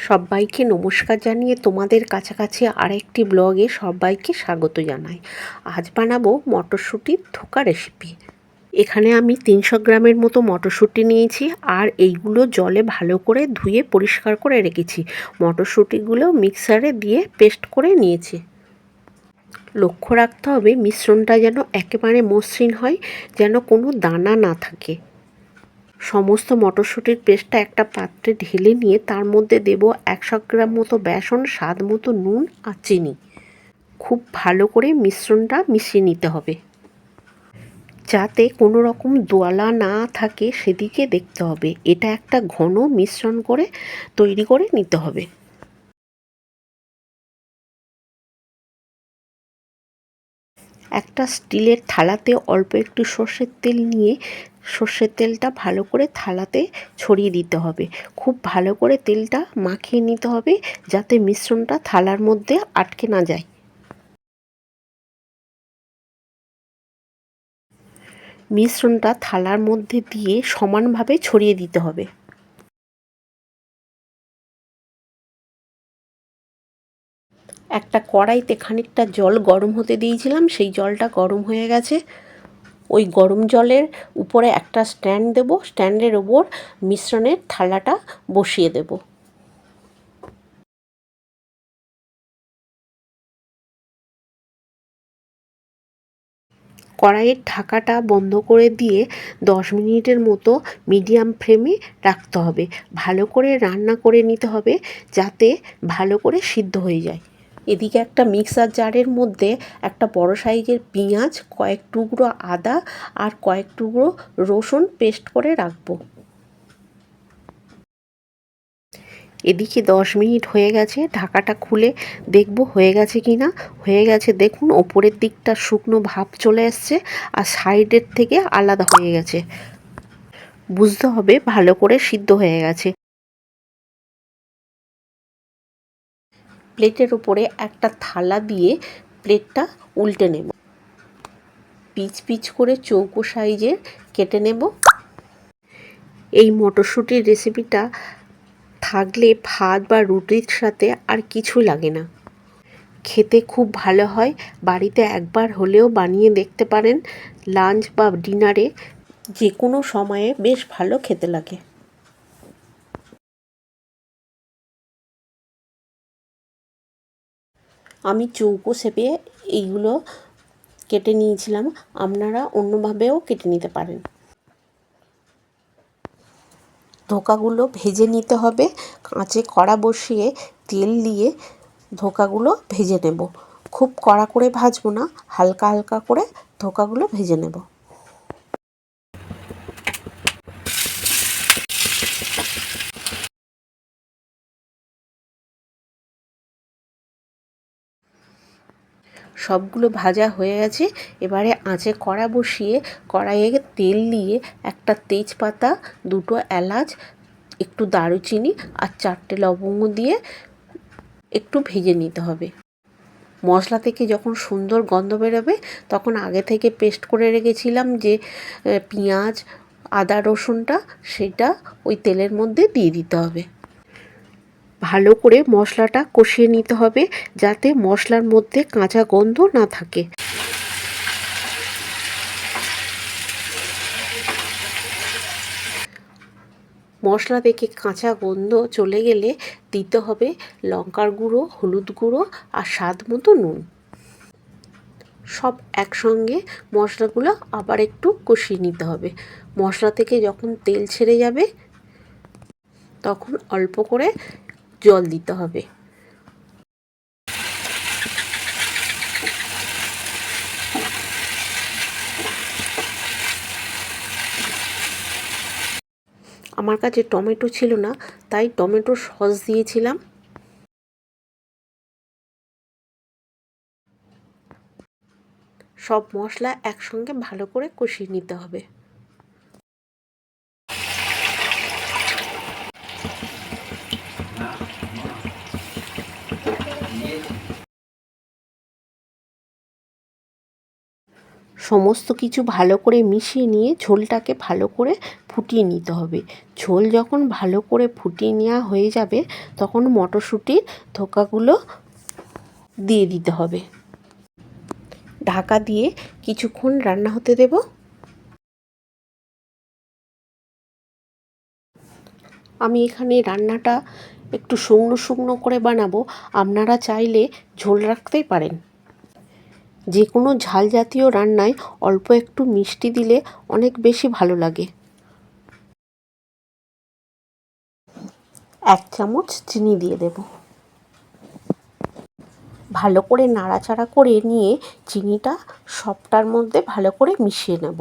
সবাইকে নমস্কার জানিয়ে তোমাদের কাছাকাছি আরেকটি ব্লগে সবাইকে স্বাগত জানাই। আজ বানাবো মটরশুঁটির ধোকা রেসিপি। এখানে আমি 300 গ্রামের মতো মটরশুঁটি নিয়েছি আর এইগুলো জলে ভালো করে ধুয়ে পরিষ্কার করে রেখেছি। মটরশুঁটিগুলো মিক্সারে দিয়ে পেস্ট করে নিয়েছি। লক্ষ্য রাখতে হবে মিশ্রণটা যেন একেবারে মসৃণ হয়, যেন কোনো দানা না থাকে। সমস্ত মটরশুঁটির পেস্টটা একটা পাত্রে ঢেলে নিয়ে তার মধ্যে দেব 100 গ্রাম মতো বেসন, স্বাদ মতো নুন আর চিনি। খুব ভালো করে মিশ্রণটা মিশিয়ে নিতে হবে, যাতে কোনো রকম দোলা না থাকে সেদিকে দেখতে হবে। এটা একটা ঘন মিশ্রণ করে তৈরি করে নিতে হবে। একটা স্টিলের থালাতে অল্প একটু সর্ষের তেল নিয়ে সর্ষের তেলটা ভালো করে থালাতে ছড়িয়ে দিতে হবে। খুব ভালো করে তেলটা মাখিয়ে নিতে হবে, যাতে মিশ্রণটা থালার মধ্যে আটকে না যায়। মিশ্রণটা থালার মধ্যে দিয়ে সমানভাবে ছড়িয়ে দিতে হবে। একটা কড়াইতে খানিকটা জল গরম হতে দিয়েছিলাম, সেই জলটা গরম হয়ে গেছে। ওই গরম জলের উপরে একটা স্ট্যান্ড দেব, স্ট্যান্ডের ওপর মিশ্রণের থালাটা বসিয়ে দেব। কড়াইয়ের ঢাকাটা বন্ধ করে দিয়ে 10 মিনিটের মতো মিডিয়াম ফ্লেমে রাখতে হবে। ভালো করে রান্না করে নিতে হবে, যাতে ভালো করে সিদ্ধ হয়ে যায়। এদিকে একটা মিক্সার জারের মধ্যে একটা বড় সাইজের পেঁয়াজ, কয়েক টুকরো আদা আর কয়েক টুকরো রসুন পেস্ট করে রাখবো। এদিকে 10 মিনিট হয়ে গেছে, ঢাকাটা খুলে দেখব হয়ে গেছে কি না। হয়ে গেছে, দেখুন ওপরের দিকটা শুকনো ভাব চলে এসছে আর সাইডের থেকে আলাদা হয়ে গেছে। বুঝতে হবে ভালো করে সিদ্ধ হয়ে গেছে। প্লেটের উপরে একটা থালা দিয়ে প্লেটটা উল্টে নেব। পিচ পিচ করে চৌকো সাইজের কেটে নেব। এই মটরশুঁটির রেসিপিটা থাকলে ভাত বা রুটির সাথে আর কিছু লাগে না। খেতে খুব ভালো হয়। বাড়িতে একবার হলেও বানিয়ে দেখতে পারেন। লাঞ্চ বা ডিনারে যে কোনো সময়ে বেশ ভালো খেতে লাগে। আমি চৌকো শেপে এইগুলো কেটে নিয়েছিলাম, আপনারা অন্যভাবেও কেটে নিতে পারেন। ধোকাগুলো ভেজে নিতে হবে। কাঁচে কড়া বসিয়ে তেল দিয়ে ধোকাগুলো ভেজে নেব। খুব কড়া করে ভাজবো না, হালকা হালকা করে ধোকাগুলো ভেজে নেব। সবগুলো ভাজা হয়ে গেছে। এবারে আঁচে কড়া বসিয়ে কড়াইয়ে তেল দিয়ে একটা তেজপাতা, দুটো এলাচ, একটু দারুচিনি আর 4টে লবঙ্গ দিয়ে একটু ভেজে নিতে হবে। মশলা থেকে যখন সুন্দর গন্ধ বেরোবে, তখন আগে থেকে পেস্ট করে রেখেছিলাম যে পেঁয়াজ, আদা, রসুনটা, সেটা ওই তেলের মধ্যে দিয়ে দিতে হবে। ভালো করে মশলাটা কষিয়ে নিতে হবে, যাতে মশলার মধ্যে কাঁচা গন্ধ না থাকে। মশলা থেকে কাঁচা গন্ধ চলে গেলে দিতে হবে লঙ্কার গুঁড়ো, হলুদ গুঁড়ো আর স্বাদ মতো নুন। সব একসঙ্গে মশলাগুলো আবার একটু কষিয়ে নিতে হবে। মশলা থেকে যখন তেল ছেড়ে যাবে, তখন অল্প করে জল দিতে হবে। আমার কাছে টমেটো ছিল না, তাই টমেটো সস দিয়েছিলাম। সব মশলা একসঙ্গে ভালো করে কষিয়ে নিতে হবে। সমস্ত কিছু ভালো করে মিশিয়ে নিয়ে ঝোলটাকে ভালো করে ফুটিয়ে নিতে হবে। ঝোল যখন ভালো করে ফুটিয়ে নেওয়া হয়ে যাবে তখন মটরশুঁটির থোকাগুলো দিয়ে দিতে হবে। ঢাকা দিয়ে কিছুক্ষণ রান্না হতে দেব। আমি এখানে রান্নাটা একটু শুকনো শুকনো করে বানাবো, আপনারা চাইলে ঝোল রাখতেই পারেন। যে কোনো ঝাল জাতীয় রান্নায় অল্প একটু মিষ্টি দিলে অনেক বেশি ভালো লাগে। 1 চামচ চিনি দিয়ে দেব। ভালো করে নাড়াচাড়া করে নিয়ে চিনিটা সবটার মধ্যে ভালো করে মিশিয়ে নেব।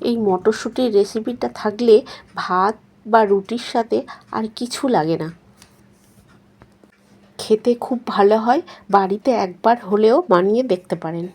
এই মটরশুঁটির রেসিপিটা থাকলে ভাত বা রুটির সাথে আর কিছু লাগে না। খেতে খুব ভালো হয়, বাড়িতে একবার হলেও বানিয়ে দেখতে পারেন।